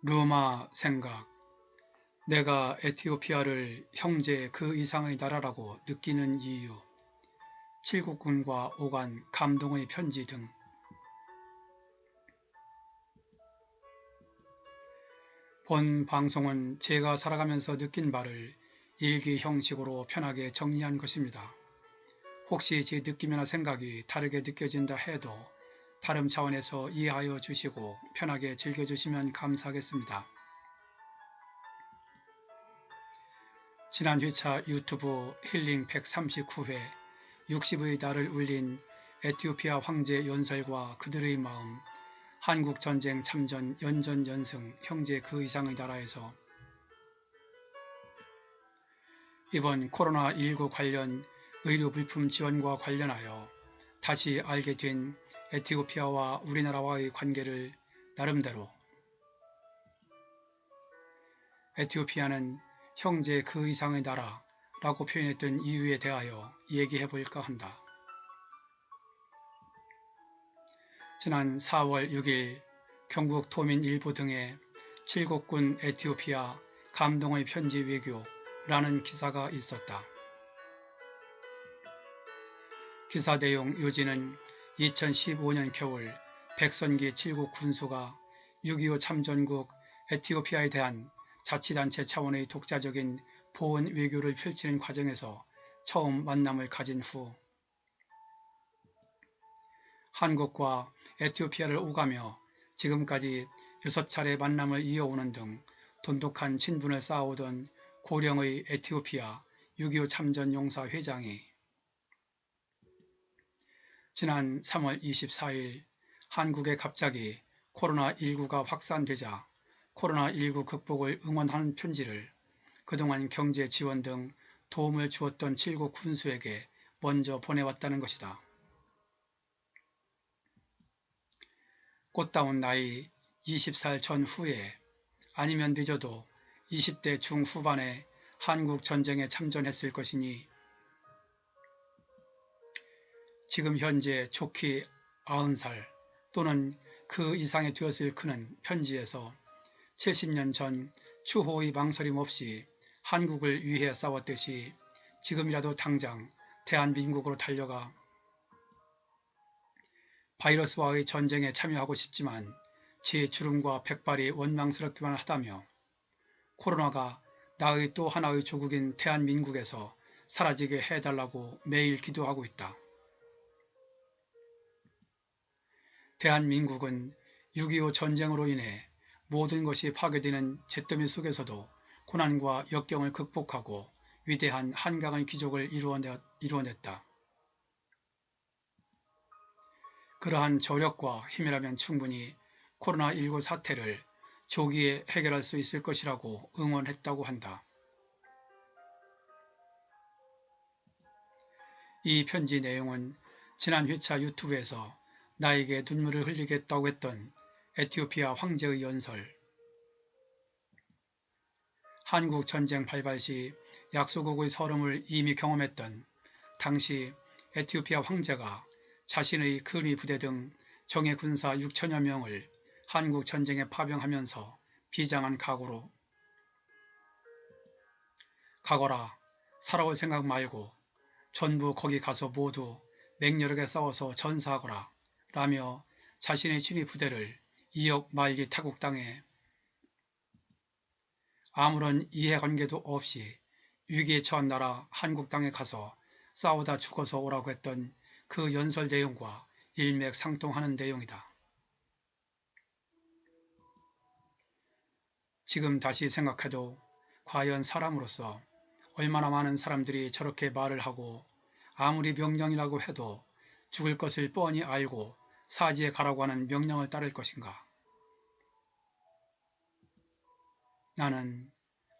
루마 생각. 내가 에티오피아를 형제 그 이상의 나라라고 느끼는 이유. 칠국군과 오간 감동의 편지 등. 본 방송은 제가 살아가면서 느낀 바를 일기 형식으로 편하게 정리한 것입니다. 혹시 제 느낌이나 생각이 다르게 느껴진다 해도 다름 차원에서 이해하여 주시고 편하게 즐겨주시면 감사하겠습니다. 지난 회차 유튜브 힐링 139회 60의 달을 울린 에티오피아 황제 연설과 그들의 마음, 한국전쟁 참전 연전연승 형제 그 이상의 나라에서 이번 코로나19 관련 의료물품 지원과 관련하여 다시 알게 된 에티오피아와 우리나라와의 관계를 나름대로 에티오피아는 형제 그 이상의 나라라고 표현했던 이유에 대하여 얘기해 볼까 한다. 지난 4월 6일 경북 도민일보 등에 칠곡군 에티오피아 감동의 편지 외교라는 기사가 있었다. 기사 내용 요지는 2015년 겨울 백선기 칠곡 군수가 6.25 참전국 에티오피아에 대한 자치단체 차원의 독자적인 보온 외교를 펼치는 과정에서 처음 만남을 가진 후 한국과 에티오피아를 오가며 지금까지 6차례 만남을 이어오는 등 돈독한 친분을 쌓아오던 고령의 에티오피아 6.25 참전용사 회장이 지난 3월 24일 한국에 갑자기 코로나19가 확산되자 코로나19 극복을 응원하는 편지를 그동안 경제 지원 등 도움을 주었던 칠곡 군수에게 먼저 보내왔다는 것이다. 꽃다운 나이 20살 전후에 아니면 늦어도 20대 중후반에 한국 전쟁에 참전했을 것이니 지금 현재 좋기 90살 또는 그 이상이 되었을 그는 편지에서 70년 전 추호의 망설임 없이 한국을 위해 싸웠듯이 지금이라도 당장 대한민국으로 달려가 바이러스와의 전쟁에 참여하고 싶지만 제 주름과 백발이 원망스럽기만 하다며 코로나가 나의 또 하나의 조국인 대한민국에서 사라지게 해달라고 매일 기도하고 있다. 대한민국은 6.25 전쟁으로 인해 모든 것이 파괴되는 잿더미 속에서도 고난과 역경을 극복하고 위대한 한강의 기적을 이루어냈다. 그러한 저력과 힘이라면 충분히 코로나19 사태를 조기에 해결할 수 있을 것이라고 응원했다고 한다. 이 편지 내용은 지난 회차 유튜브에서 나에게 눈물을 흘리겠다고 했던 에티오피아 황제의 연설, 한국 전쟁 발발 시 약소국의 서름을 이미 경험했던 당시 에티오피아 황제가 자신의 근위 부대 등 정예 군사 6천여 명을 한국 전쟁에 파병하면서 비장한 각오로 가거라, 살아올 생각 말고 전부 거기 가서 모두 맹렬하게 싸워서 전사하거라 라며 자신의 친위 부대를 2억 마일리 타국 땅에 아무런 이해관계도 없이 위기에 처한 나라 한국 땅에 가서 싸우다 죽어서 오라고 했던 그 연설 내용과 일맥상통하는 내용이다. 지금 다시 생각해도 과연 사람으로서 얼마나 많은 사람들이 저렇게 말을 하고 아무리 명령이라고 해도 죽을 것을 뻔히 알고 사지에 가라고 하는 명령을 따를 것인가. 나는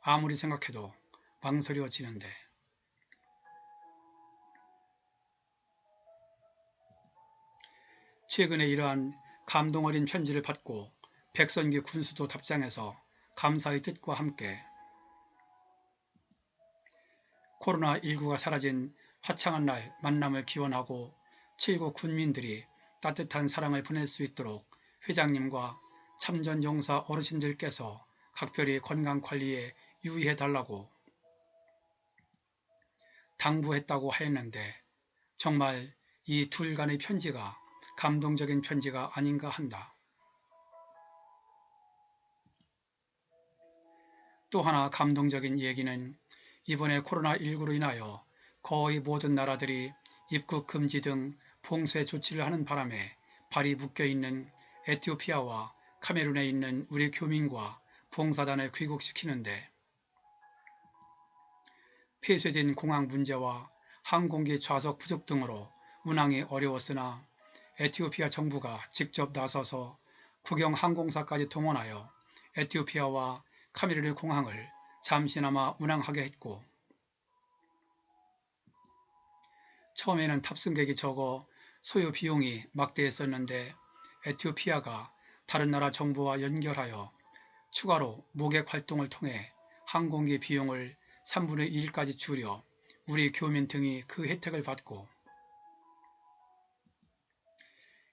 아무리 생각해도 망설여지는데 최근에 이러한 감동 어린 편지를 받고 백선기 군수도 답장해서 감사의 뜻과 함께 코로나19가 사라진 화창한 날 만남을 기원하고 칠곡 군민들이 따뜻한 사랑을 보낼 수 있도록 회장님과 참전용사 어르신들께서 각별히 건강관리에 유의해달라고 당부했다고 하였는데 정말 이 둘 간의 편지가 감동적인 편지가 아닌가 한다. 또 하나 감동적인 얘기는 이번에 코로나19로 인하여 거의 모든 나라들이 입국 금지 등 봉쇄 조치를 하는 바람에 발이 묶여있는 에티오피아와 카메룬에 있는 우리 교민과 봉사단을 귀국시키는데 폐쇄된 공항 문제와 항공기 좌석 부족 등으로 운항이 어려웠으나 에티오피아 정부가 직접 나서서 국영 항공사까지 동원하여 에티오피아와 카메룬의 공항을 잠시나마 운항하게 했고 처음에는 탑승객이 적어 소요 비용이 막대했었는데 에티오피아가 다른 나라 정부와 연결하여 추가로 모객 활동을 통해 항공기 비용을 3분의 1까지 줄여 우리 교민 등이 그 혜택을 받고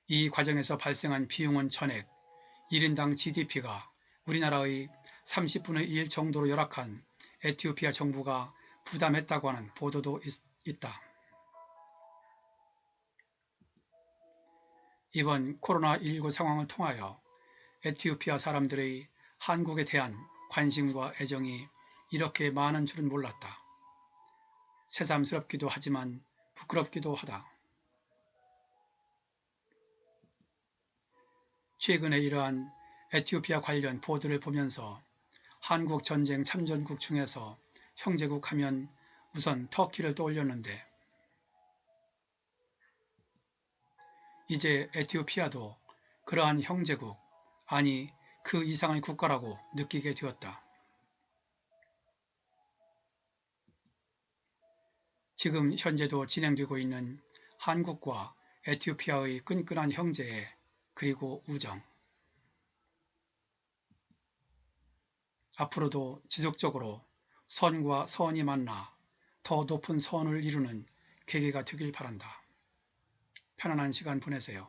이 과정에서 발생한 비용은 전액 1인당 GDP가 우리나라의 30분의 1 정도로 열악한 에티오피아 정부가 부담했다고 하는 보도도 있다. 이번 코로나19 상황을 통하여 에티오피아 사람들의 한국에 대한 관심과 애정이 이렇게 많은 줄은 몰랐다. 새삼스럽기도 하지만 부끄럽기도 하다. 최근에 이러한 에티오피아 관련 보도를 보면서 한국 전쟁 참전국 중에서 형제국 하면 우선 터키를 떠올렸는데 이제 에티오피아도 그러한 형제국, 아니 그 이상의 국가라고 느끼게 되었다. 지금 현재도 진행되고 있는 한국과 에티오피아의 끈끈한 형제애 그리고 우정. 앞으로도 지속적으로 선과 선이 만나 더 높은 선을 이루는 계기가 되길 바란다. 편안한 시간 보내세요.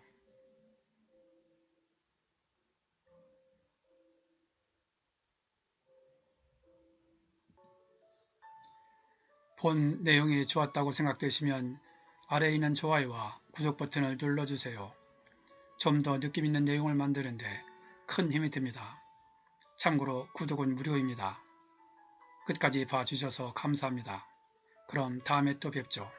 본 내용이 좋았다고 생각되시면 아래에 있는 좋아요와 구독 버튼을 눌러주세요. 좀 더 느낌 있는 내용을 만드는데 큰 힘이 됩니다. 참고로 구독은 무료입니다. 끝까지 봐주셔서 감사합니다. 그럼 다음에 또 뵙죠.